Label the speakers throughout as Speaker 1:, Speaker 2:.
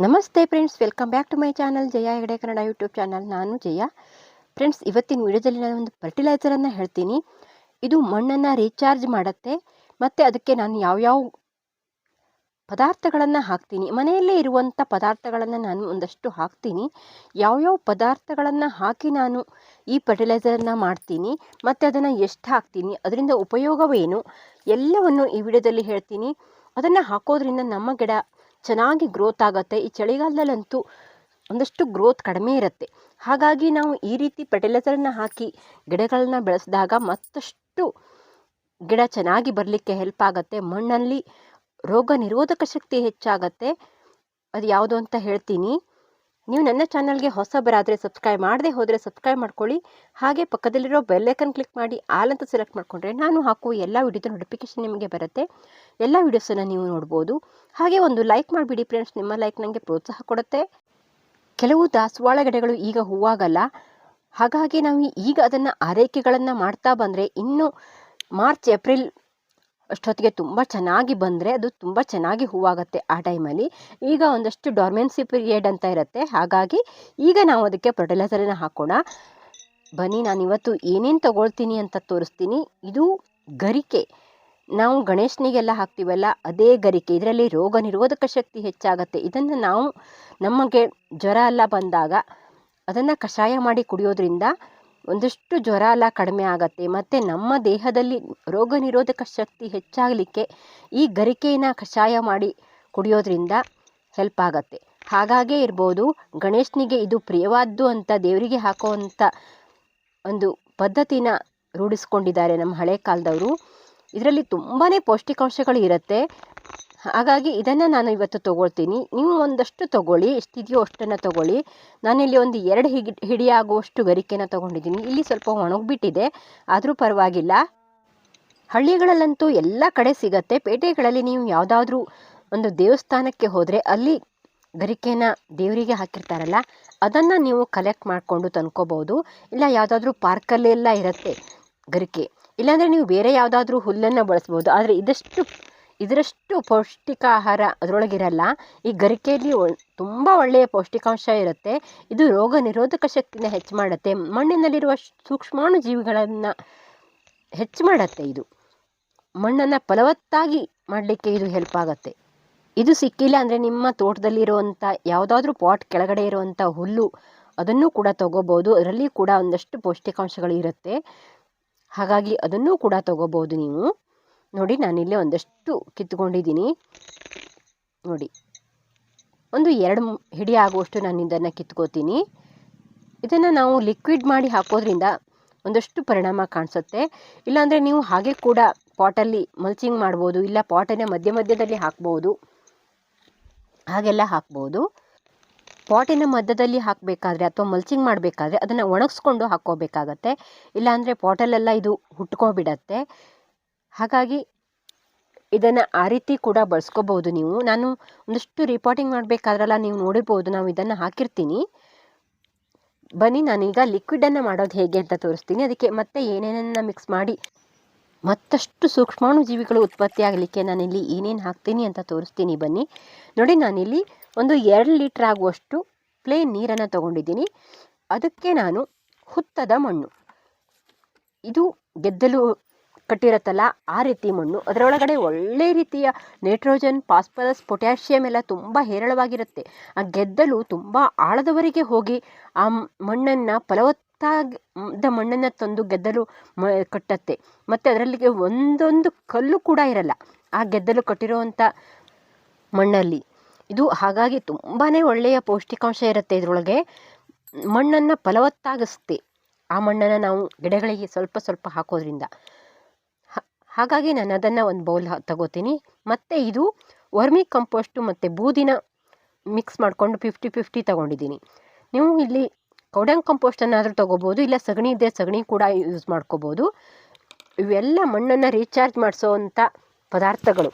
Speaker 1: ನಮಸ್ತೆ friends, welcome back to my channel Jaya Hegde Kannada YouTube channel. ನಾನು Jaya. Friends, ಇವತ್ತಿನ ವಿಡಿಯೋದಲ್ಲಿ ನಾನು ಒಂದು ಫರ್ಟಿಲೈಸರನ್ನು ಹೇಳ್ತೀನಿ. ಇದು ಮಣ್ಣನ್ನು ರೀಚಾರ್ಜ್ ಮಾಡುತ್ತೆ ಮತ್ತು ಅದಕ್ಕೆ ನಾನು ಯಾವ್ಯಾವ ಪದಾರ್ಥಗಳನ್ನು ಹಾಕ್ತೀನಿ, ಮನೆಯಲ್ಲೇ ಇರುವಂಥ ಪದಾರ್ಥಗಳನ್ನು ನಾನು ಒಂದಷ್ಟು ಹಾಕ್ತೀನಿ. ಯಾವ್ಯಾವ ಪದಾರ್ಥಗಳನ್ನು ಹಾಕಿ ನಾನು ಈ ಫರ್ಟಿಲೈಸರನ್ನು ಮಾಡ್ತೀನಿ ಮತ್ತು ಅದನ್ನು ಎಷ್ಟು ಹಾಕ್ತೀನಿ, ಅದರಿಂದ ಉಪಯೋಗವೇನು ಎಲ್ಲವನ್ನು ಈ ವಿಡಿಯೋದಲ್ಲಿ ಹೇಳ್ತೀನಿ. ಅದನ್ನು ಹಾಕೋದ್ರಿಂದ ನಮ್ಮ ಗಿಡ ಚೆನ್ನಾಗಿ ಗ್ರೋತ್ ಆಗುತ್ತೆ. ಈ ಚಳಿಗಾಲದಲ್ಲಂತೂ ಒಂದಷ್ಟು ಗ್ರೋತ್ ಕಡಿಮೆ ಇರುತ್ತೆ. ಹಾಗಾಗಿ ನಾವು ಈ ರೀತಿ ಫರ್ಟಿಲೈಸರನ್ನು ಹಾಕಿ ಗಿಡಗಳನ್ನ ಬೆಳೆಸಿದಾಗ ಮತ್ತಷ್ಟು ಗಿಡ ಚೆನ್ನಾಗಿ ಬರಲಿಕ್ಕೆ ಹೆಲ್ಪ್ ಆಗುತ್ತೆ. ಮಣ್ಣಲ್ಲಿ ರೋಗ ನಿರೋಧಕ ಶಕ್ತಿ ಹೆಚ್ಚಾಗತ್ತೆ. ಅದು ಯಾವುದು ಅಂತ ಹೇಳ್ತೀನಿ. ನೀವು ನನ್ನ ಚಾನಲ್ಗೆ ಹೊಸಬರಾದರೆ ಸಬ್ಸ್ಕ್ರೈಬ್ ಮಾಡದೆ ಹೋದರೆ ಸಬ್ಸ್ಕ್ರೈಬ್ ಮಾಡ್ಕೊಳ್ಳಿ. ಹಾಗೆ ಪಕ್ಕದಲ್ಲಿರೋ ಬೆಲ್ಲೈಕನ್ ಕ್ಲಿಕ್ ಮಾಡಿ ಆಲ್ ಅಂತ ಸೆಲೆಕ್ಟ್ ಮಾಡಿಕೊಂಡ್ರೆ ನಾನು ಹಾಕುವ ಎಲ್ಲ ವಿಡಿಯೋದ ನೋಟಿಫಿಕೇಶನ್ ನಿಮಗೆ ಬರುತ್ತೆ. ಎಲ್ಲ ವಿಡಿಯೋಸನ್ನು ನೀವು ನೋಡ್ಬೋದು. ಹಾಗೆ ಒಂದು ಲೈಕ್ ಮಾಡಿಬಿಡಿ ಫ್ರೆಂಡ್ಸ್, ನಿಮ್ಮ ಲೈಕ್ ನನಗೆ ಪ್ರೋತ್ಸಾಹ ಕೊಡುತ್ತೆ. ಕೆಲವು ದಾಸವಾಳ ಗಿಡಗಳು ಈಗ ಹೂವಾಗಲ್ಲ, ಹಾಗಾಗಿ ನಾವು ಈಗ ಅದನ್ನು ಆರೈಕೆಗಳನ್ನು ಮಾಡ್ತಾ ಬಂದರೆ ಇನ್ನು ಮಾರ್ಚ್ ಏಪ್ರಿಲ್ ಅಷ್ಟೊತ್ತಿಗೆ ತುಂಬ ಚೆನ್ನಾಗಿ ಬಂದರೆ ಅದು ತುಂಬ ಚೆನ್ನಾಗಿ ಹೂವಾಗುತ್ತೆ. ಆ ಟೈಮಲ್ಲಿ ಈಗ ಒಂದಷ್ಟು ಡಾರ್ಮೆನ್ಸಿ ಪೀರಿಯಡ್ ಅಂತ ಇರುತ್ತೆ. ಹಾಗಾಗಿ ಈಗ ನಾವು ಅದಕ್ಕೆ ಫರ್ಟಿಲೈಸರನ್ನು ಹಾಕೋಣ. ಬನ್ನಿ, ನಾನಿವತ್ತು ಏನೇನು ತಗೊಳ್ತೀನಿ ಅಂತ ತೋರಿಸ್ತೀನಿ. ಇದು ಗರಿಕೆ, ನಾವು ಗಣೇಶನಿಗೆಲ್ಲ ಹಾಕ್ತೀವಲ್ಲ ಅದೇ ಗರಿಕೆ. ಇದರಲ್ಲಿ ರೋಗ ನಿರೋಧಕ ಶಕ್ತಿ ಹೆಚ್ಚಾಗುತ್ತೆ. ಇದನ್ನು ನಾವು ನಮಗೆ ಜ್ವರ ಎಲ್ಲ ಬಂದಾಗ ಅದನ್ನು ಕಷಾಯ ಮಾಡಿ ಕುಡಿಯೋದ್ರಿಂದ ಒಂದಷ್ಟು ಜ್ವರ ಎಲ್ಲ ಕಡಿಮೆ ಆಗುತ್ತೆ. ಮತ್ತು ನಮ್ಮ ದೇಹದಲ್ಲಿ ರೋಗ ನಿರೋಧಕ ಶಕ್ತಿ ಹೆಚ್ಚಾಗಲಿಕ್ಕೆ ಈ ಗರಿಕೆಯನ್ನು ಕಷಾಯ ಮಾಡಿ ಕುಡಿಯೋದ್ರಿಂದ ಹೆಲ್ಪ್ ಆಗುತ್ತೆ. ಹಾಗಾಗೇ ಇರ್ಬೋದು, ಗಣೇಶನಿಗೆ ಇದು ಪ್ರಿಯವಾದ್ದು ಅಂತ ದೇವರಿಗೆ ಹಾಕುವಂಥ ಒಂದು ಪದ್ಧತಿನ ರೂಢಿಸ್ಕೊಂಡಿದ್ದಾರೆ ನಮ್ಮ ಹಳೆ ಕಾಲದವರು. ಇದರಲ್ಲಿ ತುಂಬಾ ಪೌಷ್ಟಿಕಾಂಶಗಳು ಇರುತ್ತೆ. ಹಾಗಾಗಿ ಇದನ್ನು ನಾನು ಇವತ್ತು ತೊಗೊಳ್ತೀನಿ. ನೀವು ಒಂದಷ್ಟು ತೊಗೊಳ್ಳಿ, ಎಷ್ಟಿದೆಯೋ ಅಷ್ಟನ್ನು ತೊಗೊಳ್ಳಿ. ನಾನಿಲ್ಲಿ ಒಂದು 2 ಹಿಡಿ ಆಗುವಷ್ಟು ಗರಿಕೆನ ತೊಗೊಂಡಿದ್ದೀನಿ. ಇಲ್ಲಿ ಸ್ವಲ್ಪ ಒಣಗಿಬಿಟ್ಟಿದೆ, ಆದರೂ ಪರವಾಗಿಲ್ಲ. ಹಳ್ಳಿಗಳಲ್ಲಂತೂ ಎಲ್ಲ ಕಡೆ ಸಿಗತ್ತೆ. ಪೇಟೆಗಳಲ್ಲಿ ನೀವು ಯಾವುದಾದ್ರೂ ಒಂದು ದೇವಸ್ಥಾನಕ್ಕೆ ಹೋದರೆ ಅಲ್ಲಿ ಗರಿಕೆನ ದೇವರಿಗೆ ಹಾಕಿರ್ತಾರಲ್ಲ ಅದನ್ನು ನೀವು ಕಲೆಕ್ಟ್ ಮಾಡಿಕೊಂಡು ತಂದ್ಕೋಬೋದು. ಇಲ್ಲ ಯಾವುದಾದ್ರೂ ಪಾರ್ಕಲ್ಲೆಲ್ಲ ಇರುತ್ತೆ ಗರಿಕೆ. ಇಲ್ಲಾಂದರೆ ನೀವು ಬೇರೆ ಯಾವುದಾದ್ರೂ ಹುಲ್ಲನ್ನು ಬಳಸ್ಬೋದು. ಆದರೆ ಇದರಷ್ಟು ಪೌಷ್ಟಿಕ ಆಹಾರ ಅದರೊಳಗಿರಲ್ಲ. ಈ ಗರಿಕೆಯಲ್ಲಿ ತುಂಬ ಒಳ್ಳೆಯ ಪೌಷ್ಟಿಕಾಂಶ ಇರುತ್ತೆ. ಇದು ರೋಗ ನಿರೋಧಕ ಶಕ್ತಿನ ಹೆಚ್ಚು ಮಾಡುತ್ತೆ. ಮಣ್ಣಿನಲ್ಲಿರುವ ಸೂಕ್ಷ್ಮಾಣು ಜೀವಿಗಳನ್ನು ಹೆಚ್ಚು ಮಾಡುತ್ತೆ. ಇದು ಮಣ್ಣನ್ನು ಫಲವತ್ತಾಗಿ ಮಾಡಲಿಕ್ಕೆ ಇದು ಹೆಲ್ಪ್ ಆಗುತ್ತೆ. ಇದು ಸಿಕ್ಕಿಲ್ಲ ಅಂದರೆ ನಿಮ್ಮ ತೋಟದಲ್ಲಿರುವಂಥ ಯಾವುದಾದ್ರೂ ಪಾಟ್ ಕೆಳಗಡೆ ಇರುವಂಥ ಹುಲ್ಲು ಅದನ್ನು ಕೂಡ ತೊಗೋಬೋದು. ಅದರಲ್ಲಿ ಕೂಡ ಒಂದಷ್ಟು ಪೌಷ್ಟಿಕಾಂಶಗಳು ಇರುತ್ತೆ. ಹಾಗಾಗಿ ಅದನ್ನು ಕೂಡ ತೊಗೋಬೋದು ನೀವು. ನೋಡಿ, ನಾನಿಲ್ಲೇ ಒಂದಷ್ಟು ಕಿತ್ಕೊಂಡಿದ್ದೀನಿ. ನೋಡಿ, ಒಂದು 2 ಹಿಡಿ ಆಗುವಷ್ಟು ನಾನು ಇದನ್ನು ಕಿತ್ಕೋತೀನಿ. ಇದನ್ನು ನಾವು ಲಿಕ್ವಿಡ್ ಮಾಡಿ ಹಾಕೋದ್ರಿಂದ ಒಂದಷ್ಟು ಪರಿಣಾಮ ಕಾಣಿಸುತ್ತೆ. ಇಲ್ಲಾಂದರೆ ನೀವು ಹಾಗೆ ಕೂಡ ಪಾಟಲ್ಲಿ ಮಲ್ಚಿಂಗ್ ಮಾಡ್ಬೋದು. ಇಲ್ಲ ಪಾಟನ್ನು ಮಧ್ಯದಲ್ಲಿ ಹಾಕ್ಬೋದು, ಹಾಗೆಲ್ಲ ಹಾಕ್ಬೋದು. ಪಾಟಿನ ಮಧ್ಯದಲ್ಲಿ ಹಾಕಬೇಕಾದ್ರೆ ಅಥವಾ ಮಲ್ಚಿಂಗ್ ಮಾಡಬೇಕಾದ್ರೆ ಅದನ್ನು ಒಣಗಿಸ್ಕೊಂಡು ಹಾಕ್ಕೋಬೇಕಾಗತ್ತೆ. ಇಲ್ಲಾಂದರೆ ಪಾಟಲ್ಲೆಲ್ಲ ಇದು ಹುಟ್ಕೊಬಿಡತ್ತೆ. ಹಾಗಾಗಿ ಇದನ್ನು ಆ ರೀತಿ ಕೂಡ ಬಳಸ್ಕೋಬೋದು ನೀವು. ನಾನು ಒಂದಷ್ಟು ರಿಪಾಟಿಂಗ್ ಮಾಡಬೇಕಾದ್ರೆಲ್ಲ ನೀವು ನೋಡಿರ್ಬೋದು, ನಾವು ಇದನ್ನು ಹಾಕಿರ್ತೀನಿ. ಬನ್ನಿ, ನಾನೀಗ ಲಿಕ್ವಿಡನ್ನು ಮಾಡೋದು ಹೇಗೆ ಅಂತ ತೋರಿಸ್ತೀನಿ. ಅದಕ್ಕೆ ಮತ್ತೆ ಏನೇನನ್ನು ಮಿಕ್ಸ್ ಮಾಡಿ ಮತ್ತಷ್ಟು ಸೂಕ್ಷ್ಮಾಣು ಜೀವಿಗಳು ಉತ್ಪತ್ತಿ ಆಗಲಿಕ್ಕೆ ನಾನಿಲ್ಲಿ ಏನೇನು ಹಾಕ್ತೀನಿ ಅಂತ ತೋರಿಸ್ತೀನಿ. ಬನ್ನಿ ನೋಡಿ, ನಾನಿಲ್ಲಿ ಒಂದು 2 ಲೀಟ್ರ್ ಆಗುವಷ್ಟು ಪ್ಲೇನ್ ನೀರನ್ನು ತೊಗೊಂಡಿದ್ದೀನಿ. ಅದಕ್ಕೆ ನಾನು ಹುತ್ತದ ಮಣ್ಣು, ಇದು ಗೆದ್ದಲು ಕಟ್ಟಿರುತ್ತಲ್ಲ ಆ ರೀತಿ ಮಣ್ಣು, ಅದರೊಳಗಡೆ ಒಳ್ಳೆ ರೀತಿಯ ನೈಟ್ರೋಜನ್, ಫಾಸ್ಫರಸ್, ಪೊಟ್ಯಾಷಿಯಮ್ ಎಲ್ಲ ತುಂಬ ಹೇರಳವಾಗಿರುತ್ತೆ. ಆ ಗೆದ್ದಲು ತುಂಬ ಆಳದವರೆಗೆ ಹೋಗಿ ಆ ಮಣ್ಣನ್ನು ಫಲವತ್ತಾದ ಮಣ್ಣನ್ನು ತಂದು ಗೆದ್ದಲು ಕಟ್ಟತ್ತೆ. ಮತ್ತು ಅದರಲ್ಲಿಗೆ ಒಂದೊಂದು ಕಲ್ಲು ಕೂಡ ಇರಲ್ಲ ಆ ಗೆದ್ದಲು ಕಟ್ಟಿರುವಂಥ ಮಣ್ಣಲ್ಲಿ. ಇದು ಹಾಗಾಗಿ ತುಂಬಾ ಒಳ್ಳೆಯ ಪೌಷ್ಟಿಕಾಂಶ ಇರುತ್ತೆ ಇದರೊಳಗೆ. ಮಣ್ಣನ್ನು ಫಲವತ್ತಾಗಿಸುತ್ತೆ ಆ ಮಣ್ಣನ್ನು ನಾವು ಗಿಡಗಳಿಗೆ ಸ್ವಲ್ಪ ಸ್ವಲ್ಪ ಹಾಕೋದ್ರಿಂದ. ಹಾಗಾಗಿ ನಾನು ಅದನ್ನು ಒಂದು ಬೌಲ್ ತಗೋತೀನಿ. ಮತ್ತು ಇದು ವರ್ಮಿ ಕಂಪೋಸ್ಟು ಮತ್ತು ಬೂದಿನ ಮಿಕ್ಸ್ ಮಾಡಿಕೊಂಡು 50-50 ತಗೊಂಡಿದ್ದೀನಿ. ನೀವು ಇಲ್ಲಿ ಕೌಡಂಗ್ ಕಂಪೋಸ್ಟನ್ನಾದರೂ ತೊಗೋಬೋದು, ಇಲ್ಲ ಸಗಣಿ ಇದ್ದರೆ ಸಗಣಿ ಕೂಡ ಯೂಸ್ ಮಾಡ್ಕೋಬೋದು. ಇವೆಲ್ಲ ಮಣ್ಣನ್ನು ರೀಚಾರ್ಜ್ ಮಾಡಿಸೋವಂಥ ಪದಾರ್ಥಗಳು.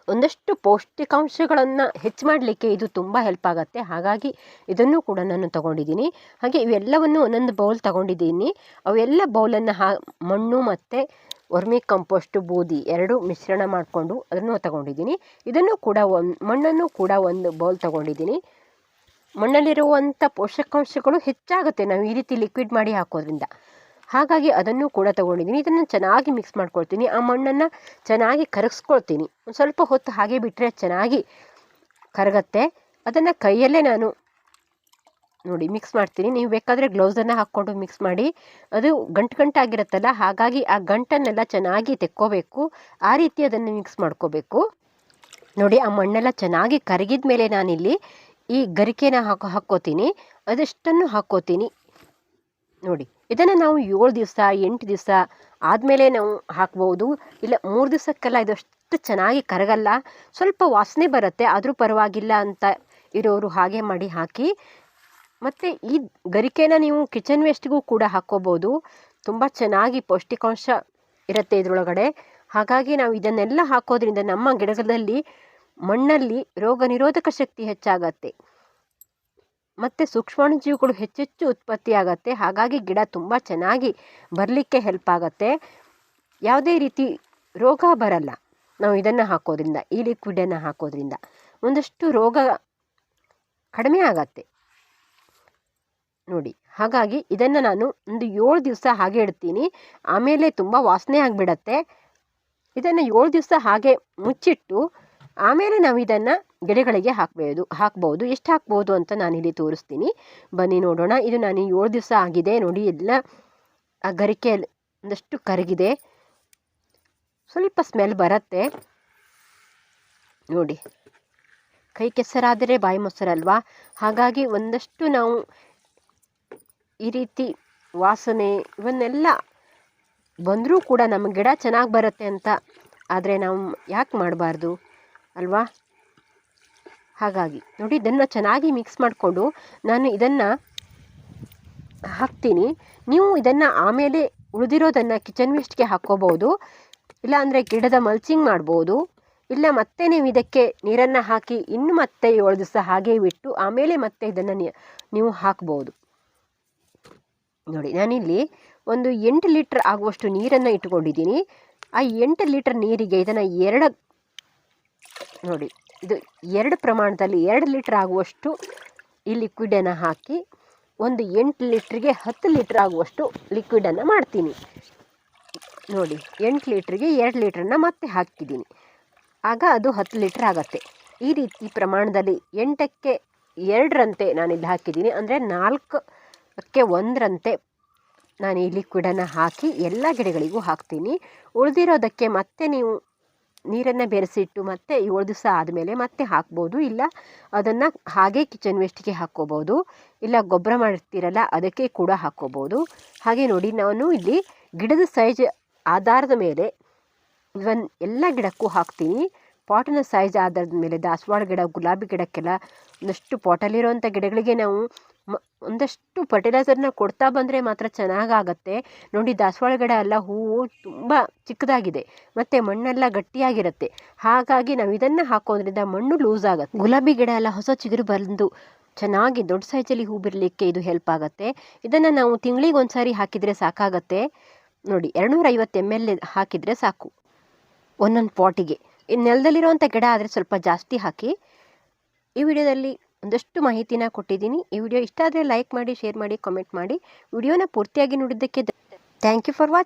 Speaker 1: ಒಂದಷ್ಟು ಪೌಷ್ಟಿಕಾಂಶಗಳನ್ನು ಹೆಚ್ಚು ಮಾಡಲಿಕ್ಕೆ ಇದು ತುಂಬ ಹೆಲ್ಪ್ ಆಗುತ್ತೆ. ಹಾಗಾಗಿ ಇದನ್ನು ಕೂಡ ನಾನು ತಗೊಂಡಿದ್ದೀನಿ. ಹಾಗೆ ಇವೆಲ್ಲವನ್ನು ಒಂದೊಂದು ಬೌಲ್ ತಗೊಂಡಿದ್ದೀನಿ. ಅವೆಲ್ಲ ಬೌಲನ್ನು ಮಣ್ಣು ಮತ್ತು ವರ್ಮಿ ಕಂಪೋಸ್ಟ್ ಬೂದಿ ಎರಡು ಮಿಶ್ರಣ ಮಾಡಿಕೊಂಡು ಅದನ್ನು ತಗೊಂಡಿದ್ದೀನಿ. ಇದನ್ನು ಕೂಡ ಮಣ್ಣನ್ನು ಕೂಡ ಒಂದು ಬೌಲ್ ತಗೊಂಡಿದ್ದೀನಿ. ಮಣ್ಣಲ್ಲಿರುವಂಥ ಪೋಷಕಾಂಶಗಳು ಹೆಚ್ಚಾಗುತ್ತೆ ನಾವು ಈ ರೀತಿ ಲಿಕ್ವಿಡ್ ಮಾಡಿ ಹಾಕೋದ್ರಿಂದ. ಹಾಗಾಗಿ ಅದನ್ನು ಕೂಡ ತಗೊಂಡಿದ್ದೀನಿ. ಇದನ್ನು ಚೆನ್ನಾಗಿ ಮಿಕ್ಸ್ ಮಾಡ್ಕೊಳ್ತೀನಿ. ಆ ಮಣ್ಣನ್ನು ಚೆನ್ನಾಗಿ ಕರಗಿಸ್ಕೊಳ್ತೀನಿ. ಒಂದು ಸ್ವಲ್ಪ ಹೊತ್ತು ಹಾಗೆ ಬಿಟ್ಟರೆ ಚೆನ್ನಾಗಿ ಕರಗತ್ತೆ. ಅದನ್ನು ಕೈಯಲ್ಲೇ ನಾನು ನೋಡಿ ಮಿಕ್ಸ್ ಮಾಡ್ತೀನಿ. ನೀವು ಬೇಕಾದರೆ ಗ್ಲೌಸನ್ನು ಹಾಕ್ಕೊಂಡು ಮಿಕ್ಸ್ ಮಾಡಿ. ಅದು ಗಂಟಾಗಿರುತ್ತಲ್ಲ, ಹಾಗಾಗಿ ಆ ಗಂಟನ್ನೆಲ್ಲ ಚೆನ್ನಾಗಿ ತೆಕ್ಕೋಬೇಕು. ಆ ರೀತಿ ಅದನ್ನು ಮಿಕ್ಸ್ ಮಾಡ್ಕೋಬೇಕು. ನೋಡಿ ಆ ಮಣ್ಣೆಲ್ಲ ಚೆನ್ನಾಗಿ ಕರಗಿದ ಮೇಲೆ ನಾನಿಲ್ಲಿ ಈ ಗರಿಕೆನ ಹಾಕ್ಕೋತೀನಿ. ಅದೆಷ್ಟನ್ನು ಹಾಕ್ಕೋತೀನಿ ನೋಡಿ. ಇದನ್ನು ನಾವು 7 ದಿವಸ 8 ದಿವಸ ಆದಮೇಲೆ ನಾವು ಹಾಕ್ಬೋದು. ಇಲ್ಲ 3 ದಿವಸಕ್ಕೆಲ್ಲ ಇದಷ್ಟು ಚೆನ್ನಾಗಿ ಕರಗಲ್ಲ, ಸ್ವಲ್ಪ ವಾಸನೆ ಬರುತ್ತೆ, ಆದರೂ ಪರವಾಗಿಲ್ಲ ಅಂತ ಇರೋರು ಹಾಗೆ ಮಾಡಿ ಹಾಕಿ. ಮತ್ತು ಈ ಗರಿಕೆನ ನೀವು ಕಿಚನ್ ವೇಸ್ಟ್ಗೂ ಕೂಡ ಹಾಕ್ಕೋಬೋದು. ತುಂಬ ಚೆನ್ನಾಗಿ ಪೌಷ್ಟಿಕಾಂಶ ಇರುತ್ತೆ ಇದರೊಳಗಡೆ. ಹಾಗಾಗಿ ನಾವು ಇದನ್ನೆಲ್ಲ ಹಾಕೋದ್ರಿಂದ ನಮ್ಮ ಗಿಡಗಳಲ್ಲಿ ಮಣ್ಣಲ್ಲಿ ರೋಗ ನಿರೋಧಕ ಶಕ್ತಿ ಹೆಚ್ಚಾಗತ್ತೆ ಮತ್ತು ಸೂಕ್ಷ್ಮಾಣುಜೀವಿಗಳು ಹೆಚ್ಚೆಚ್ಚು ಉತ್ಪತ್ತಿಯಾಗತ್ತೆ. ಹಾಗಾಗಿ ಗಿಡ ತುಂಬ ಚೆನ್ನಾಗಿ ಬರಲಿಕ್ಕೆ ಹೆಲ್ಪ್ ಆಗುತ್ತೆ. ಯಾವುದೇ ರೀತಿ ರೋಗ ಬರಲ್ಲ ನಾವು ಇದನ್ನು ಹಾಕೋದ್ರಿಂದ. ಈ ಲಿಕ್ವಿಡನ್ನು ಹಾಕೋದ್ರಿಂದ ಒಂದಷ್ಟು ರೋಗ ಕಡಿಮೆ ಆಗತ್ತೆ ನೋಡಿ. ಹಾಗಾಗಿ ಇದನ್ನು ನಾನು ಒಂದು 7 ದಿವಸ ಹಾಗೆ ಇಡ್ತೀನಿ. ಆಮೇಲೆ ತುಂಬ ವಾಸನೆ ಆಗಿಬಿಡತ್ತೆ. ಇದನ್ನು 7 ದಿವಸ ಹಾಗೆ ಮುಚ್ಚಿಟ್ಟು ಆಮೇಲೆ ನಾವು ಇದನ್ನು ಗಿಡಗಳಿಗೆ ಹಾಕ್ಬೋದು. ಎಷ್ಟು ಹಾಕ್ಬೋದು ಅಂತ ನಾನಿಲ್ಲಿ ತೋರಿಸ್ತೀನಿ, ಬನ್ನಿ ನೋಡೋಣ. ಇದು ನಾನು 7 ದಿವಸ ಆಗಿದೆ ನೋಡಿ. ಎಲ್ಲ ಆ ಗರಿಕೆ ಒಂದಷ್ಟು ಕರಗಿದೆ, ಸ್ವಲ್ಪ ಸ್ಮೆಲ್ ಬರುತ್ತೆ ನೋಡಿ. ಕೈ ಕೆಸರಾದರೆ ಬಾಯಿ ಮೊಸರಲ್ವಾ. ಹಾಗಾಗಿ ಒಂದಷ್ಟು ನಾವು ಈ ರೀತಿ ವಾಸನೆ ಇವನ್ನೆಲ್ಲ ಬಂದರೂ ಕೂಡ ನಮ್ಮ ಗಿಡ ಚೆನ್ನಾಗಿ ಬರುತ್ತೆ ಅಂತ ಆದರೆ ನಾವು ಯಾಕೆ ಮಾಡಬಾರ್ದು ಅಲ್ವಾ. ಹಾಗಾಗಿ ನೋಡಿ ಇದನ್ನು ಚೆನ್ನಾಗಿ ಮಿಕ್ಸ್ ಮಾಡಿಕೊಂಡು ನಾನು ಇದನ್ನು ಹಾಕ್ತೀನಿ. ನೀವು ಇದನ್ನು ಆಮೇಲೆ ಉಳಿದಿರೋದನ್ನು ಕಿಚನ್ ವೇಸ್ಟ್ಗೆ ಹಾಕ್ಕೋಬೋದು. ಇಲ್ಲ ಅಂದರೆ ಗಿಡದ ಮಲ್ಚಿಂಗ್ ಮಾಡ್ಬೋದು. ಇಲ್ಲ ಮತ್ತೆ ನೀವು ಇದಕ್ಕೆ ನೀರನ್ನು ಹಾಕಿ ಇನ್ನು ಮತ್ತೆ 7 ದಿವಸ ಹಾಗೆ ಬಿಟ್ಟು ಆಮೇಲೆ ಮತ್ತೆ ಇದನ್ನು ನೀವು ಹಾಕ್ಬೋದು ನೋಡಿ. ನಾನಿಲ್ಲಿ ಒಂದು 8 ಲೀಟ್ರ್ ಆಗುವಷ್ಟು ನೀರನ್ನು ಇಟ್ಕೊಂಡಿದ್ದೀನಿ. ಆ 8 ಲೀಟ್ರ್ ನೀರಿಗೆ ಇದನ್ನು ನೋಡಿ, ಇದು 2 ಪ್ರಮಾಣದಲ್ಲಿ 2 ಲೀಟ್ರ್ ಆಗುವಷ್ಟು ಈ ಲಿಕ್ವಿಡನ್ನು ಹಾಕಿ ಒಂದು 8 ಲೀಟ್ರಿಗೆ 10 ಲೀಟ್ರ್ ಆಗುವಷ್ಟು ಲಿಕ್ವಿಡನ್ನು ಮಾಡ್ತೀನಿ ನೋಡಿ. 8 ಲೀಟ್ರಿಗೆ 2 ಲೀಟ್ರನ್ನು ಮತ್ತೆ ಹಾಕಿದ್ದೀನಿ. ಆಗ ಅದು 10 ಲೀಟ್ರ್ ಆಗುತ್ತೆ. ಈ ರೀತಿ ಪ್ರಮಾಣದಲ್ಲಿ 8ಕ್ಕೆ 2ರಂತೆ ನಾನಿಲ್ಲಿ ಹಾಕಿದ್ದೀನಿ. ಅಂದರೆ 4ಕ್ಕೆ 1ರಂತೆ ನಾನು ಈ ಲಿಕ್ವಿಡನ್ನು ಹಾಕಿ ಎಲ್ಲ ಗಿಡಗಳಿಗೂ ಹಾಕ್ತೀನಿ. ಉಳಿದಿರೋದಕ್ಕೆ ಮತ್ತೆ ನೀವು ನೀರನ್ನು ಬೆರೆಸಿಟ್ಟು ಮತ್ತೆ 7 ದಿವಸ ಆದಮೇಲೆ ಮತ್ತೆ ಹಾಕ್ಬೋದು. ಇಲ್ಲ ಅದನ್ನು ಹಾಗೆ ಕಿಚನ್ ವೇಸ್ಟ್ಗೆ ಹಾಕ್ಕೋಬೋದು. ಇಲ್ಲ ಗೊಬ್ಬರ ಮಾಡಿರ್ತೀರಲ್ಲ ಅದಕ್ಕೆ ಕೂಡ ಹಾಕ್ಕೋಬೋದು. ಹಾಗೆ ನೋಡಿ ನಾನು ಇಲ್ಲಿ ಗಿಡದ ಸೈಜ್ ಆಧಾರದ ಮೇಲೆ ಇವನ್ ಎಲ್ಲ ಗಿಡಕ್ಕೂ ಹಾಕ್ತೀನಿ. ಪಾಟಿನ ಸೈಜ್ ಆಧಾರದ ಮೇಲೆ ದಾಸವಾಳ ಗಿಡ, ಗುಲಾಬಿ ಗಿಡಕ್ಕೆಲ್ಲ ಒಂದಷ್ಟು ಪಾಟಲ್ಲಿರೋಂಥ ಗಿಡಗಳಿಗೆ ನಾವು ಒಂದಷ್ಟು ಫರ್ಟಿಲೈಸರ್ನ ಕೊಡ್ತಾ ಬಂದರೆ ಮಾತ್ರ ಚೆನ್ನಾಗಾಗತ್ತೆ ನೋಡಿ. ದಾಸವಾಳ ಗಿಡ ಎಲ್ಲ ಹೂವು ತುಂಬ ಚಿಕ್ಕದಾಗಿದೆ ಮತ್ತು ಮಣ್ಣೆಲ್ಲ ಗಟ್ಟಿಯಾಗಿರುತ್ತೆ. ಹಾಗಾಗಿ ನಾವು ಇದನ್ನು ಹಾಕೋದ್ರಿಂದ ಮಣ್ಣು ಲೂಸ್ ಆಗುತ್ತೆ. ಗುಲಾಬಿ ಗಿಡ ಎಲ್ಲ ಹೊಸ ಚಿಗುರು ಬಂದು ಚೆನ್ನಾಗಿ ದೊಡ್ಡ ಸೈಜಲ್ಲಿ ಹೂ ಬಿಡಲಿಕ್ಕೆ ಇದು ಹೆಲ್ಪ್ ಆಗುತ್ತೆ. ಇದನ್ನು ನಾವು ತಿಂಗಳಿಗೆ ಒಂದು ಸಾರಿ ಹಾಕಿದರೆ ಸಾಕಾಗತ್ತೆ ನೋಡಿ. 250 ml ಹಾಕಿದರೆ ಸಾಕು ಒಂದೊಂದು ಪಾಟಿಗೆ. ಇನ್ನು ನೆಲದಲ್ಲಿರುವಂಥ ಗಿಡ ಆದರೆ ಸ್ವಲ್ಪ ಜಾಸ್ತಿ ಹಾಕಿ. ಈ ವಿಡಿಯೋದಲ್ಲಿ ಒಂದಷ್ಟು ಮಾಹಿತಿನ ಕೊಟ್ಟಿದ್ದೀನಿ. ಈ ವಿಡಿಯೋ ಇಷ್ಟ ಆದರೆ ಲೈಕ್ ಮಾಡಿ, ಶೇರ್ ಮಾಡಿ, ಕಾಮೆಂಟ್ ಮಾಡಿ. ವಿಡಿಯೋನ ಪೂರ್ತಿಯಾಗಿ ನೋಡಿದ್ದಕ್ಕೆ ಥ್ಯಾಂಕ್ ಯು ಫಾರ್ ವಾಚಿಂಗ್.